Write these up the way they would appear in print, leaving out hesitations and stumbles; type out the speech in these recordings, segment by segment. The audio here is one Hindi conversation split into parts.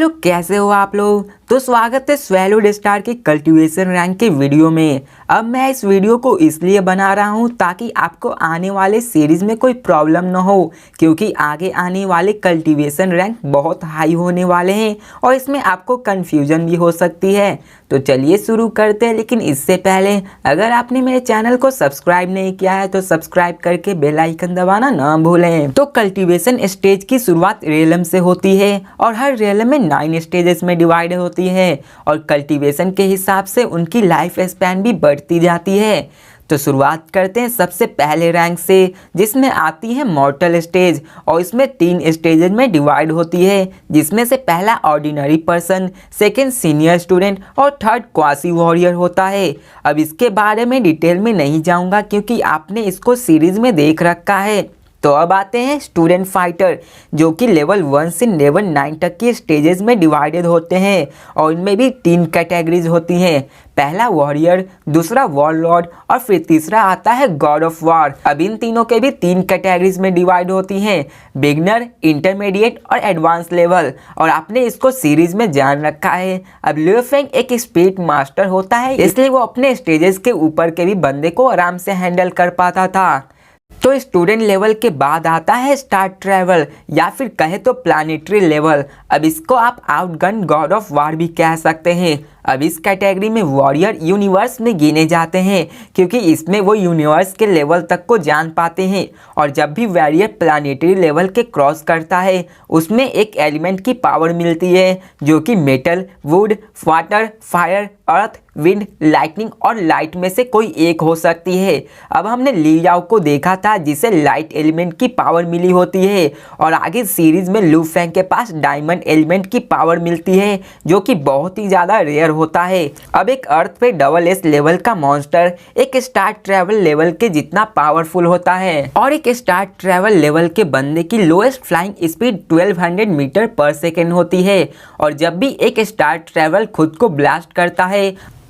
हेलो, कैसे हो आप लोग। तो स्वागत है स्वैलोड स्टार के कल्टीवेशन रैंक के वीडियो में। अब मैं इस वीडियो को इसलिए बना रहा हूँ ताकि आपको आने वाले सीरीज में कोई प्रॉब्लम ना हो, क्योंकि आगे आने वाले कल्टीवेशन रैंक बहुत हाई होने वाले हैं और इसमें आपको कन्फ्यूजन भी हो सकती है। तो चलिए शुरू करते हैं, लेकिन इससे पहले अगर आपने मेरे चैनल को सब्सक्राइब नहीं किया है तो सब्सक्राइब करके बेल आइकन दबाना ना भूलें। तो कल्टीवेशन स्टेज की शुरुआत रेलम से होती है और हर रेलम में 9 स्टेजेस में डिवाइड होती है और कल्टीवेशन के हिसाब से उनकी लाइफ स्पैन भी बढ़ती जाती है। तो शुरुआत करते हैं सबसे पहले रैंक से, जिसमें आती है मॉर्टल स्टेज और इसमें 3 स्टेजेस में डिवाइड होती है, जिसमें से पहला ordinary person, second senior student और थर्ड क्वासी वॉरियर होता है। अब इसके बारे में डिटेल में नहीं जाऊंगा क्योंकि आपने इसको सीरीज में देख रखा है। तो अब आते हैं स्टूडेंट फाइटर, जो कि लेवल 1 से लेवल 9 तक के स्टेजेस में डिवाइडेड होते हैं और इनमें भी 3 कैटेगरीज होती हैं। पहला वॉरियर, दूसरा वॉरलॉर्ड और फिर तीसरा आता है गॉड ऑफ वॉर। अब इन तीनों के भी 3 कैटेगरीज में डिवाइड होती हैं, बिगनर, इंटरमीडिएट और एडवांस लेवल, और आपने इसको सीरीज में जान रखा है। अब लिउ फेंग एक स्पीड मास्टर होता है, इसलिए वो अपने स्टेजेस के ऊपर के भी बंदे को आराम से हैंडल कर पाता था। तो स्टूडेंट लेवल के बाद आता है स्टार ट्रैवल या फिर कहे तो प्लानिटरी लेवल। अब इसको आप आउटगन गॉड ऑफ वार भी कह सकते हैं। अब इस कैटेगरी में वॉरियर यूनिवर्स में गिने जाते हैं क्योंकि इसमें वो यूनिवर्स के लेवल तक को जान पाते हैं और जब भी वॉरियर प्लानिटरी लेवल के क्रॉस करता है उसमें एक एलिमेंट की पावर मिलती है, जो कि metal, would, water, fire, earth, wind, lightning और लाइट में से कोई एक हो सकती है। अब हमने ली याओ को देखा था जिसे लाइट एलिमेंट की पावर मिली होती है और आगे सीरीज में लिउ फेंग के पास डायमंड एलिमेंट की पावर मिलती है, जो कि बहुत ही ज़्यादा रेयर होता है। अब एक अर्थ पे डबल एस लेवल का मॉन्स्टर एक स्टार ट्रैवल लेवल के जितना पावरफुल होता है और एक स्टार ट्रैवल लेवल के बंदे की लोएस्ट फ्लाइंग स्पीड 1200 मीटर पर सेकेंड होती है और जब भी एक स्टार ट्रैवल खुद को ब्लास्ट करता है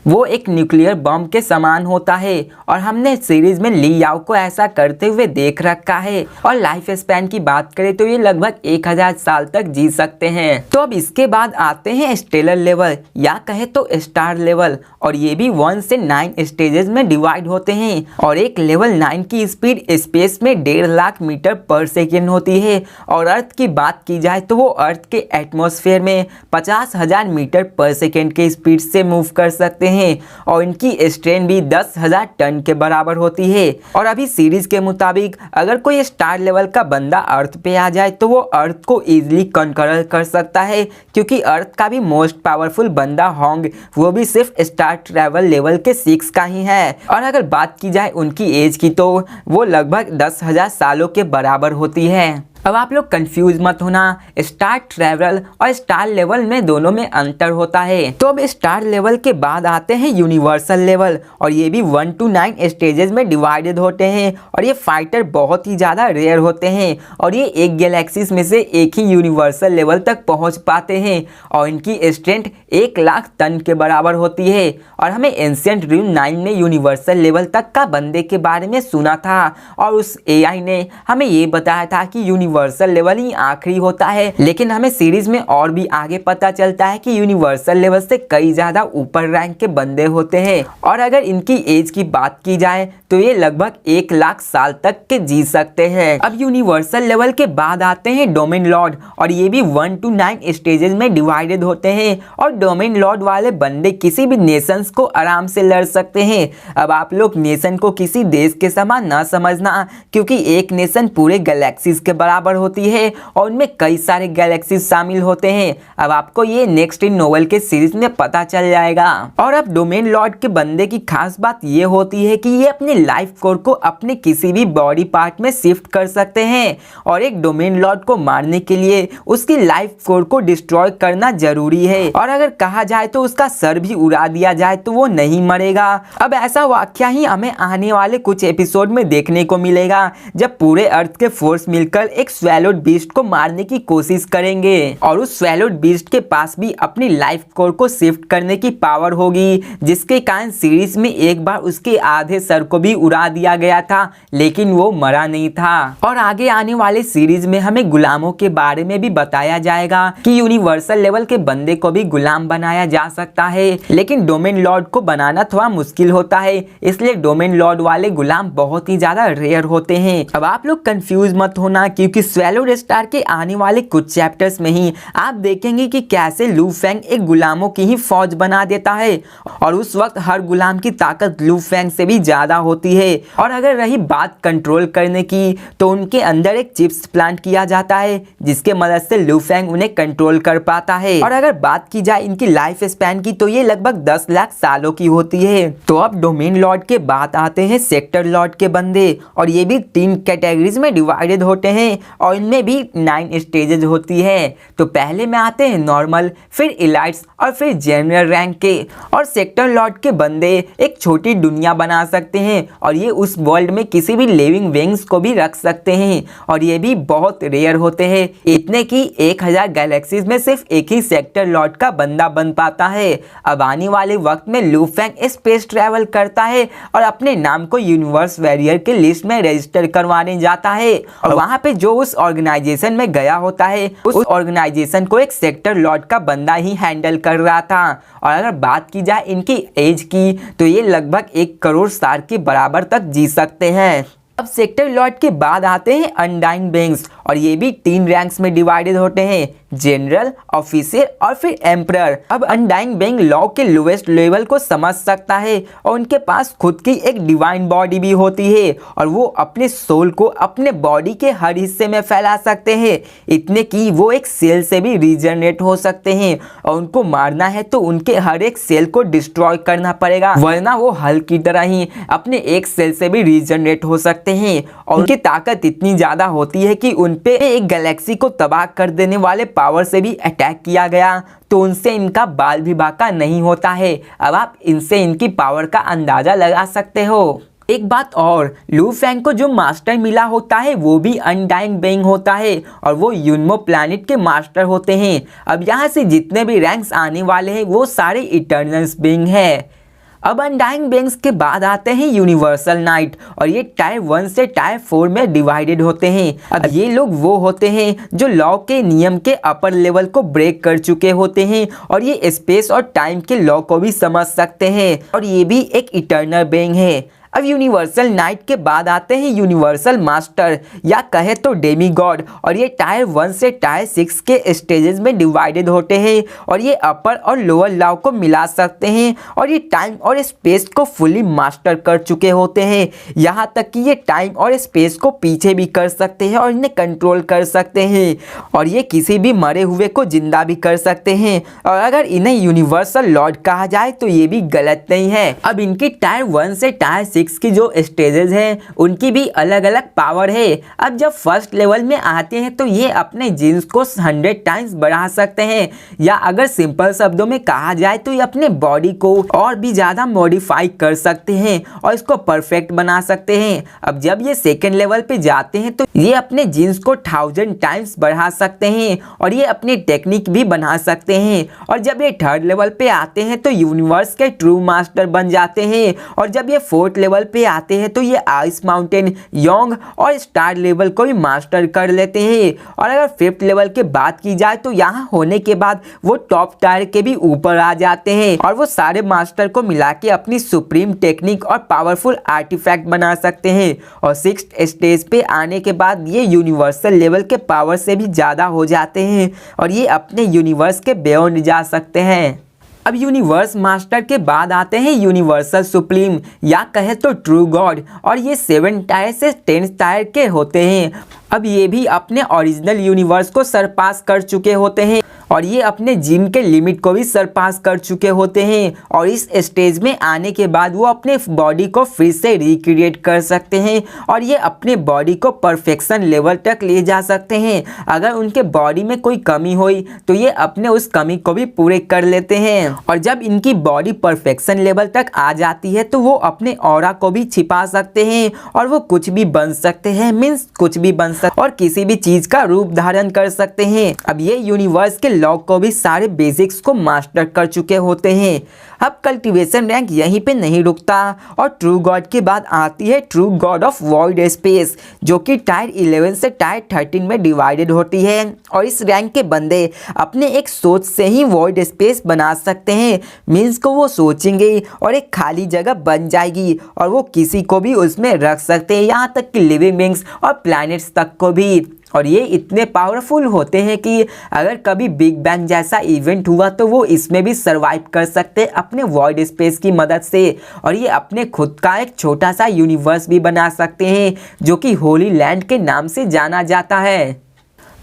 वो एक न्यूक्लियर बम के समान होता है और हमने सीरीज में ली याओ को ऐसा करते हुए देख रखा है। और लाइफ स्पैन की बात करें तो ये लगभग 1000 साल तक जी सकते हैं। तो अब इसके बाद आते हैं स्टेलर लेवल या कहे तो स्टार लेवल, और ये भी 1 से 9 स्टेजेस में डिवाइड होते हैं और एक लेवल 9 की स्पीड स्पेस में 1.5 लाख मीटर पर सेकेंड होती है और अर्थ की बात की जाए तो वो अर्थ के एटमॉस्फेयर में 50,000 मीटर पर सेकेंड के स्पीड से मूव कर सकते हैं और इनकी स्ट्रेन भी 10,000 टन के बराबर होती है। और अभी सीरीज के मुताबिक अगर कोई स्टार लेवल का बंदा अर्थ पे आ जाए तो वो अर्थ को इजीली कंकर कर सकता है, क्योंकि अर्थ का भी मोस्ट पावरफुल बंदा होंग वो भी सिर्फ स्टार ट्रैवल लेवल के 6 का ही है। और अगर बात की जाए उनकी एज की तो वो लगभग 10,000 सालों के बराबर होती है। अब आप लोग कंफ्यूज मत होना, स्टार ट्रैवल और स्टार लेवल में दोनों में अंतर होता है। तो अब स्टार लेवल के बाद आते हैं यूनिवर्सल लेवल और ये भी 1 to 9 स्टेजेस में डिवाइडेड होते हैं और ये फाइटर बहुत ही ज़्यादा रेयर होते हैं और ये एक गैलेक्सीज में से एक ही यूनिवर्सल लेवल तक पहुंच पाते हैं और इनकी स्ट्रेंथ 1 लाख टन के बराबर होती है। और हमें एंशिएंट ड्रीम 9 में यूनिवर्सल लेवल तक का बंदे के बारे में सुना था और उस AI ने हमें ये बताया था कि यूनिवर्सल लेवल ही आखिरी होता है, लेकिन हमें सीरीज में और भी आगे पता चलता है कि यूनिवर्सल लेवल से कई ज्यादा ऊपर रैंक के बंदे होते हैं और अगर इनकी एज की बात की जाए तो ये लगभग 1 लाख साल तक के जी सकते हैं। अब यूनिवर्सल लेवल के बाद आते हैं डोमेन लॉर्ड और ये भी 1 to 9 स्टेजेस में डिवाइडेड होते हैं और डोमेन लॉर्ड वाले बंदे किसी भी नेशंस को आराम से लड़ सकते हैं। अब आप लोग नेशन को किसी देश के समान ना समझना, क्योंकि एक नेशन पूरे गैलेक्सीज के बराबर होती है और उनमें कई सारे गैलेक्सीज शामिल होते हैं। अब आपको ये नेक्स्ट इन नोवेल के सीरीज में पता चल जाएगा। और अब डोमेन लॉर्ड के बंदे की खास बात ये होती है कि ये अपने लाइफ कोर को अपने किसी भी बॉडी पार्ट में शिफ्ट कर सकते हैं और एक डोमेन लॉर्ड को मारने के लिए उसकी लाइफ कोर को डिस्ट्रॉय करना जरूरी है और अगर कहा जाए तो उसका सर भी उड़ा दिया जाए तो वो नहीं मरेगा। अब ऐसा वाकया ही हमें आने वाले कुछ एपिसोड में देखने को मिलेगा जब पूरे अर्थ के फोर्स मिलकर एक स्वैलोड बीस्ट को मारने की कोशिश करेंगे और उस स्वैलोड बीस्ट के पास भी अपनी लाइफ कोर को शिफ्ट करने की पावर होगी, जिसके कारण सीरीज में एक बार उसके आधे सर को भी उड़ा दिया गया था, लेकिन वो मरा नहीं था। और आगे आने वाले सीरीज में हमें गुलामों के बारे में भी बताया जाएगा कि यूनिवर्सल लेवल के बंदे को भी गुलाम बनाया जा सकता है, लेकिन डोमेन लॉर्ड को बनाना थोड़ा मुश्किल होता है, इसलिए डोमेन लॉर्ड वाले गुलाम बहुत ही ज्यादा रेयर होते हैं। अब आप लोग कंफ्यूज मत होना, क्योंकि स्वैलोड स्टार के आने वाले कुछ चैप्टर्स में ही आप देखेंगे कि कैसे लू फेंग एक गुलामों की ही फौज बना देता है और उस वक्त हर गुलाम की ताकत लू फेंग से भी ज्यादा होती है। और अगर रही बात कंट्रोल करने की, तो उनके अंदर एक चिप्स प्लांट किया जाता है, जिसके मदद से लू फेंग उन्हें कंट्रोल कर पाता है। और अगर बात की जाए इनकी लाइफ स्पैन की, तो ये लगभग 10 लाख सालों की होती है। तो अब डोमेन लॉर्ड के बाद आते हैं सेक्टर लॉर्ड के बंदे, और ये भी 3 कैटेगरीज में डिवाइडेड होते हैं और इनमें भी 9 स्टेजेस होती है। तो पहले में आते हैं नॉर्मल, फिर इलाइट्स और फिर जनरल रैंक के। और सेक्टर लॉर्ड के बंदे एक छोटी दुनिया बना सकते हैं और ये उस वर्ल्ड में किसी भी लिविंग बीइंग्स को भी रख सकते हैं, और ये भी बहुत रेयर होते हैं, इतने कि 1000 गैलेक्सीज में सिर्फ एक ही सेक्टर लॉर्ड का बंदा बन पाता है। अब आने वाले वक्त में लू फेंग स्पेस ट्रैवल करता है और अपने नाम को यूनिवर्स वॉरियर के लिस्ट में रजिस्टर करवाने जाता है, और वहां पे जो उस ऑर्गेनाइजेशन में गया होता है, उस ऑर्गेनाइजेशन को एक सेक्टर लॉर्ड का बंदा ही हैंडल कर रहा था। और अगर बात की जाए इनकी एज की, तो ये लगभग 1 करोड़ साल के बराबर तक जी सकते हैं। अब सेक्टर लॉर्ड के बाद आते हैं अनडाइंग बीइंग्स, और ये भी 3 रैंक्स में डिवाइडेड होते हैं, जनरल, ऑफिसर और फिर एम्परर। अब अनडाइंग बीइंग लॉ के लोएस्ट लेवल को समझ सकता है और उनके पास खुद की एक डिवाइन बॉडी भी होती है, और वो अपने सोल को अपने बॉडी के हर हिस्से में फैला सकते हैं, इतने कि वो एक सेल से भी रीजनरेट हो सकते हैं। और उनको मारना है तो उनके हर एक सेल को डिस्ट्रॉय करना पड़ेगा, वरना वो हल्क की तरह ही अपने एक सेल से भी रीजनरेट हो सकते हैं। और उनकी ताकत इतनी ज्यादा होती है कि उन पे एक गैलेक्सी को तबाह कर देने वाले पावर से भी अटैक किया गया तो उनसे इनका बाल भी बाका नहीं होता है। अब आप इनसे इनकी पावर का अंदाजा लगा सकते हो। एक बात और, लू फेंग को जो मास्टर मिला होता है वो भी अनडाइंग बीइंग होता है, और वो यूनमो प्लैनेट के मास्टर होते हैं। अब यहाँ से जितने भी रैंक्स आने वाले हैं वो सारे इटर्नल्स बीइंग है। अब अनडाइंग बीइंग्स के बाद आते हैं यूनिवर्सल नाइट, और ये टायर 1 से टायर 4 में डिवाइडेड होते हैं। अब ये लोग वो होते हैं जो लॉ के नियम के अपर लेवल को ब्रेक कर चुके होते हैं, और ये स्पेस और टाइम के लॉ को भी समझ सकते हैं, और ये भी एक इटर्नल बीइंग है। अब यूनिवर्सल नाइट के बाद आते हैं यूनिवर्सल मास्टर, या कहे तो डेमी गॉड, और ये टायर 1 से टायर 6 के स्टेजेस में डिवाइडेड होते हैं, और ये अपर और लोअर लॉ को मिला सकते हैं, और ये टाइम और स्पेस को फुली मास्टर कर चुके होते हैं, यहाँ तक कि ये टाइम और स्पेस को पीछे भी कर सकते हैं और इन्हें कंट्रोल कर सकते हैं, और ये किसी भी मरे हुए को जिंदा भी कर सकते हैं। और अगर इन्हें यूनिवर्सल लॉर्ड कहा जाए तो ये भी गलत नहीं है। अब इनकी टायर 1 से टायर 6 की जो स्टेजेस हैं उनकी भी अलग अलग पावर है। अब जब फर्स्ट लेवल में आते हैं तो ये अपने जीन्स को 100 टाइम्स बढ़ा सकते हैं, या अगर सिंपल शब्दों में कहा जाए तो ये अपने बॉडी को और भी ज़्यादा मॉडिफाई कर सकते हैं और इसको परफेक्ट बना सकते हैं। अब जब ये सेकेंड लेवल पे जाते हैं तो ये अपने जीन्स को 1000 टाइम्स बढ़ा सकते हैं और ये अपनी टेक्निक भी बना सकते हैं। और जब ये थर्ड लेवल पे आते हैं तो यूनिवर्स के ट्रू मास्टर बन जाते हैं, और जब ये फोर्थ लेवल पे आते हैं तो ये आइस माउंटेन, योंग और स्टार लेवल को भी मास्टर कर लेते हैं। और अगर फिफ्थ लेवल के बात की जाए तो यहाँ होने के बाद वो टॉप टायर के भी ऊपर आ जाते हैं और वो सारे मास्टर को मिला के अपनी सुप्रीम टेक्निक और पावरफुल आर्टिफैक्ट बना सकते हैं। और सिक्स्थ स्टेज पे आने के बाद ये यूनिवर्सल लेवल के पावर से भी ज़्यादा हो जाते हैं और ये अपने यूनिवर्स के बियॉन्ड जा सकते हैं। अब यूनिवर्स मास्टर के बाद आते हैं यूनिवर्सल सुप्रीम, या कहे तो ट्रू गॉड, और ये 7 टायर से 10 टायर के होते हैं। अब ये भी अपने ओरिजिनल यूनिवर्स को सरपास कर चुके होते हैं और ये अपने जीन के लिमिट को भी सरपास कर चुके होते हैं। और इस स्टेज में आने के बाद वो अपने बॉडी को फिर से रिक्रिएट कर सकते हैं और ये अपने बॉडी को परफेक्शन लेवल तक ले जा सकते हैं। अगर उनके बॉडी में कोई कमी हुई तो ये अपने उस कमी को भी पूरे कर लेते हैं। और जब इनकी बॉडी परफेक्शन लेवल तक आ जाती है तो वो अपने ऑरा को भी छिपा सकते हैं और वो कुछ भी बन सकते हैं, मीन्स कुछ भी बन सकते और किसी भी चीज का रूप धारण कर सकते हैं। अब ये यूनिवर्स के लॉ को भी सारे बेसिक्स को मास्टर कर चुके होते हैं। अब कल्टीवेशन रैंक यहीं पे नहीं रुकता और ट्रू गॉड के बाद आती है true God of void space, जो कि टायर 11 से टायर 13 में डिवाइडेड होती है। और इस रैंक के बंदे अपने एक सोच से ही वॉइड स्पेस बना सकते हैं। मीन्स को वो सोचेंगे और एक खाली जगह बन जाएगी और वो किसी को भी उसमें रख सकते हैं, यहाँ तक कि लिविंग बींग्स और प्लैनेट्स तक को भी। और ये इतने पावरफुल होते हैं कि अगर कभी बिग बैंग जैसा इवेंट हुआ तो वो इसमें भी सरवाइव कर सकते हैं अपने वॉइड स्पेस की मदद से। और ये अपने खुद का एक छोटा सा यूनिवर्स भी बना सकते हैं, जो कि होली लैंड के नाम से जाना जाता है।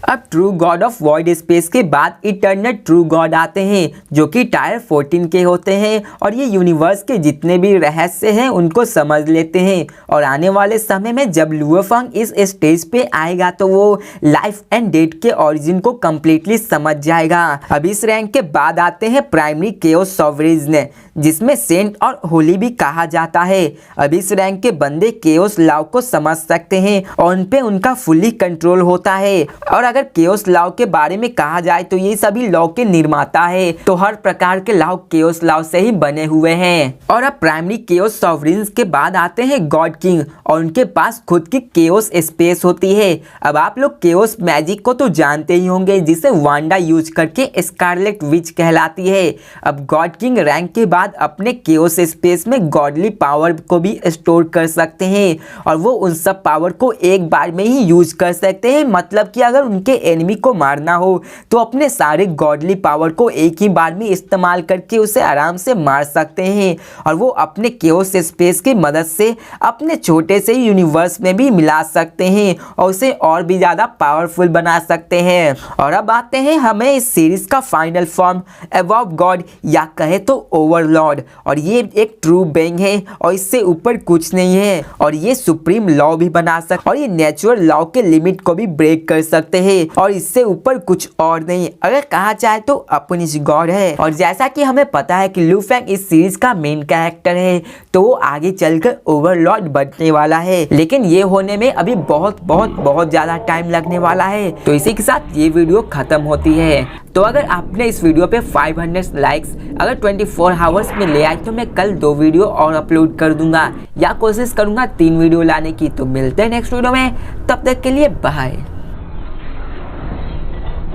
अब true God of void space के बाद इटर्नल ट्रू गॉड आते हैं, जो कि टायर 14 के होते हैं और ये यूनिवर्स के जितने भी रहस्य हैं उनको समझ लेते हैं। और आने वाले समय में जब लुओफंग इस स्टेज पे आएगा तो वो लाइफ एंड डेथ के ओरिजिन को कम्प्लीटली समझ जाएगा। अब इस रैंक के बाद आते हैं प्राइमरी केओस सॉवरेन, जिसमें सेंट और होली भी कहा जाता है। अब इस रैंक के बंदे केओस लॉ को समझ सकते हैं और उन पे उनका फुल्ली कंट्रोल होता है। और अगर केओस लॉ के बारे में कहा जाए तो ये सभी लॉ के निर्माता है, तो हर प्रकार के लॉ केओस लॉ से ही बने हुए हैं। और अब प्राइमरी केओस सॉवरेन्स के बाद आते हैं गॉड किंग और उनके पास खुद की केओस स्पेस होती है। अब आप लोग केओस मैजिक को तो जानते ही होंगे, जिसे वांडा यूज करके स्कारलेट विच कहलाती है। अब गॉड किंग रैंक के बाद अपने केओस स्पेस में गॉडली पावर को भी स्टोर कर सकते हैं और वो उन सब पावर को एक बार में ही यूज कर सकते हैं। मतलब कि अगर उनके एनिमी को मारना हो तो अपने सारे गॉडली पावर को एक ही बार में इस्तेमाल करके उसे आराम से मार सकते हैं। और वो अपने केओस स्पेस की मदद से अपने छोटे से यूनिवर्स में भी मिला सकते हैं और उसे और भी ज़्यादा पावरफुल बना सकते हैं। और अब आते हैं हमें इस सीरीज का फाइनल फॉर्म अबव गॉड या कहे तो ओवरलॉर्ड। और ये एक ट्रू बेंग है और इससे ऊपर कुछ नहीं है और ये सुप्रीम लॉ भी बना सकते और ये नेचुरल लॉ के लिमिट को भी ब्रेक कर सकते हैं और इससे ऊपर कुछ और नहीं। अगर कहा जाए तो अपनी गॉड है। और जैसा कि हमें पता है कि लू फेंग इस सीरीज का मेन कैरेक्टर है, तो वो आगे चलकर ओवरलॉर्ड बनने वाला है, लेकिन ये होने में अभी बहुत ज्यादा टाइम लगने वाला है। तो इसी के साथ ये वीडियो खत्म होती है। तो अगर आपने इस वीडियो पे 500 लाइक्स अगर 24 आवर्स में ले आए तो मैं कल 2 वीडियो और अपलोड कर दूंगा या कोशिश करूंगा 3 वीडियो लाने की। तो मिलते हैं नेक्स्ट वीडियो में, तब तक के लिए बाय।